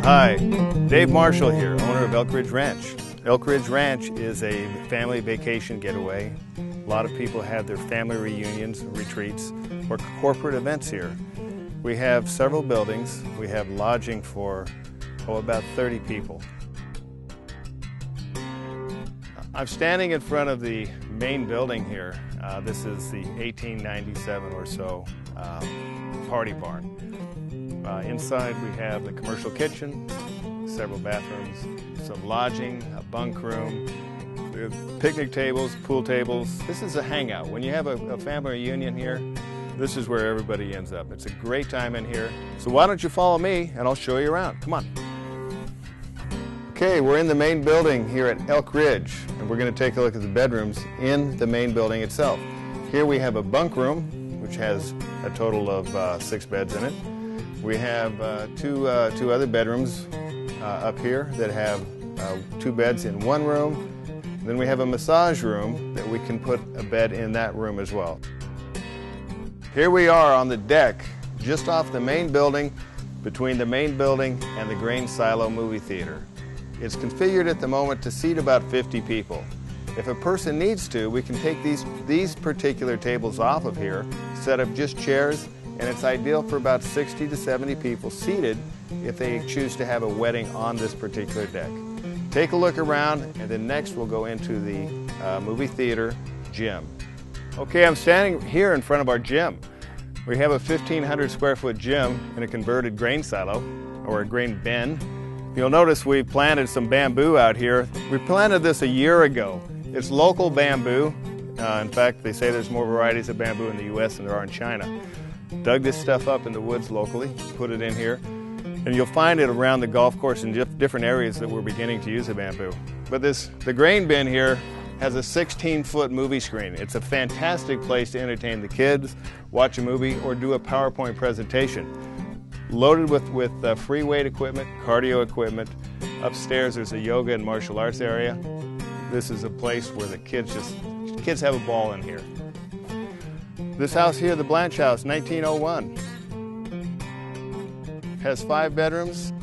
Hi, Dave Marshall here, owner of Elk Ridge Ranch. Elk Ridge Ranch is a family vacation getaway. A lot of people have their family reunions, retreats, or corporate events here. We have several buildings. We have lodging for, about 30 people. I'm standing in front of the main building here. This is the 1897 or so party barn. Inside we have the commercial kitchen, several bathrooms, some lodging, a bunk room, picnic tables, pool tables. This is a hangout. When you have a family reunion here, this is where everybody ends up. It's a great time in here. So why don't you follow me and I'll show you around. Come on. Okay, we're in the main building here at Elk Ridge, and we're going to take a look at the bedrooms in the main building itself. Here we have a bunk room, which has a total of 6 beds in it. We have two other bedrooms up here that have 2 beds in one room. Then we have a massage room that we can put a bed in that room as well. Here we are on the deck, just off the main building, between the main building and the grain silo movie theater. It's configured at the moment to seat about 50 people. If a person needs to, we can take these particular tables off of here, set up just chairs, and it's ideal for about 60 to 70 people seated if they choose to have a wedding on this particular deck. Take a look around, and then next we'll go into the movie theater gym. Okay, I'm standing here in front of our gym. We have a 1,500 square foot gym in a converted grain silo, or a grain bin. You'll notice we've planted some bamboo out here. We planted this a year ago. It's local bamboo. In fact, they say there's more varieties of bamboo in the U.S. than there are in China. Dug this stuff up in the woods locally, put it in here, and you'll find it around the golf course in different areas that we're beginning to use the bamboo. But the grain bin here has a 16-foot movie screen. It's a fantastic place to entertain the kids, watch a movie, or do a PowerPoint presentation. Loaded with free weight equipment, cardio equipment. Upstairs there's a yoga and martial arts area. This is a place where the kids have a ball in here. This house here, the Blanche House, 1901. Has 5 bedrooms.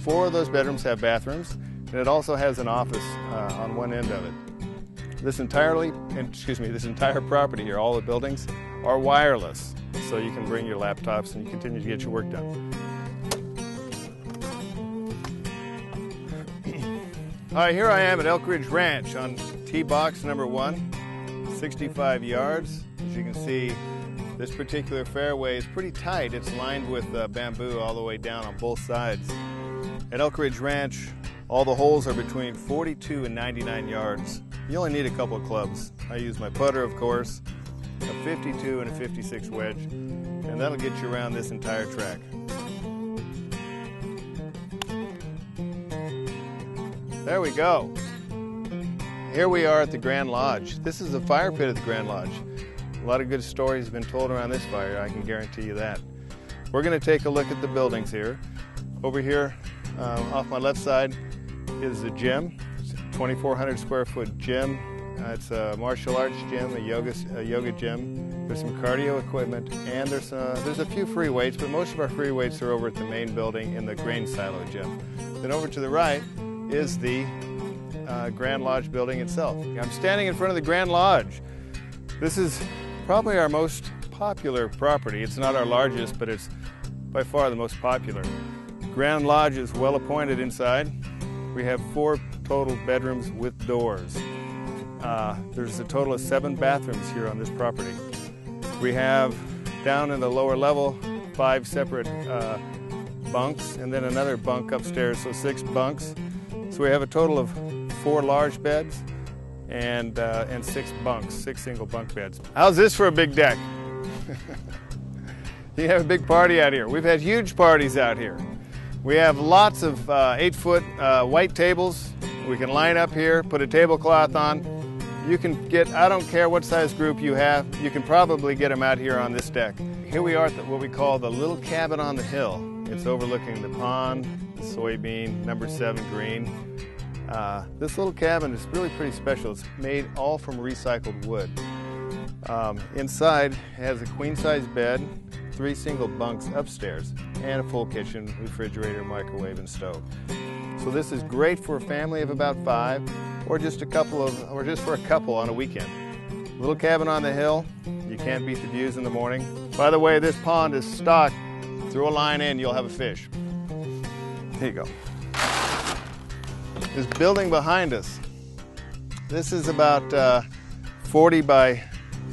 Four of those bedrooms have bathrooms, and it also has an office on one end of it. This entire property here, all the buildings, are wireless, so you can bring your laptops and you continue to get your work done. All right, here I am at Elk Ridge Ranch on tee box number 1, 65 yards. As you can see, this particular fairway is pretty tight. It's lined with bamboo all the way down on both sides. At Elk Ridge Ranch, all the holes are between 42 and 99 yards. You only need a couple of clubs. I use my putter, of course, a 52 and a 56 wedge, and that'll get you around this entire track. There we go. Here we are at the Grand Lodge. This is the fire pit at the Grand Lodge. A lot of good stories have been told around this fire, I can guarantee you that. We're going to take a look at the buildings here. Over here, off my left side, is the gym. It's a 2,400 square foot gym. It's a martial arts gym, a yoga gym. There's some cardio equipment, and there's a few free weights, but most of our free weights are over at the main building in the grain silo gym. Then over to the right is the Grand Lodge building itself. I'm standing in front of the Grand Lodge. This is probably our most popular property. It's not our largest, but it's by far the most popular. Grand Lodge is well appointed inside. We have 4 total bedrooms with doors. There's a total of 7 bathrooms here on this property. We have down in the lower level 5 separate bunks, and then another bunk upstairs, so 6 bunks. So we have a total of 4 large beds and 6 bunks, 6 single bunk beds. How's this for a big deck? You have a big party out here. We've had huge parties out here. We have lots of 8-foot white tables. We can line up here, put a tablecloth on. You can get, I don't care what size group you have, you can probably get them out here on this deck. Here we are at what we call the little cabin on the hill. It's overlooking the pond, the soybean, number 7 green. This little cabin is really pretty special. It's made all from recycled wood. Inside it has a queen-size bed, 3 single bunks upstairs, and a full kitchen, refrigerator, microwave, and stove. So this is great for a family of about 5, or just for a couple on a weekend. Little cabin on the hill. You can't beat the views in the morning. By the way, this pond is stocked. Throw a line in, you'll have a fish. Here you go. This building behind us, this is about 40 by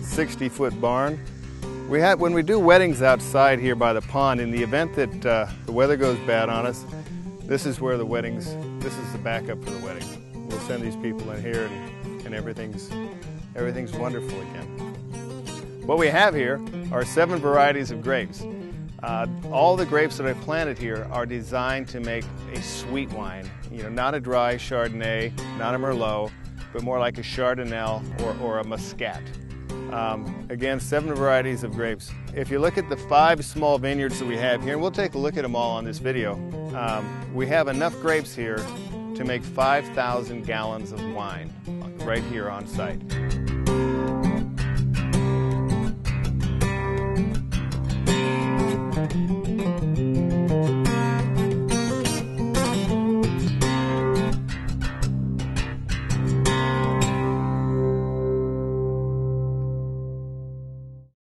60 foot barn. When we do weddings outside here by the pond, in the event that the weather goes bad on us, this is where this is the backup for the weddings. We'll send these people in here and everything's wonderful again. What we have here are 7 varieties of grapes. All the grapes that I planted here are designed to make a sweet wine. You know, not a dry Chardonnay, not a Merlot, but more like a Chardonnay or a Muscat. Again, 7 varieties of grapes. If you look at the 5 small vineyards that we have here, and we'll take a look at them all on this video, we have enough grapes here to make 5,000 gallons of wine right here on site.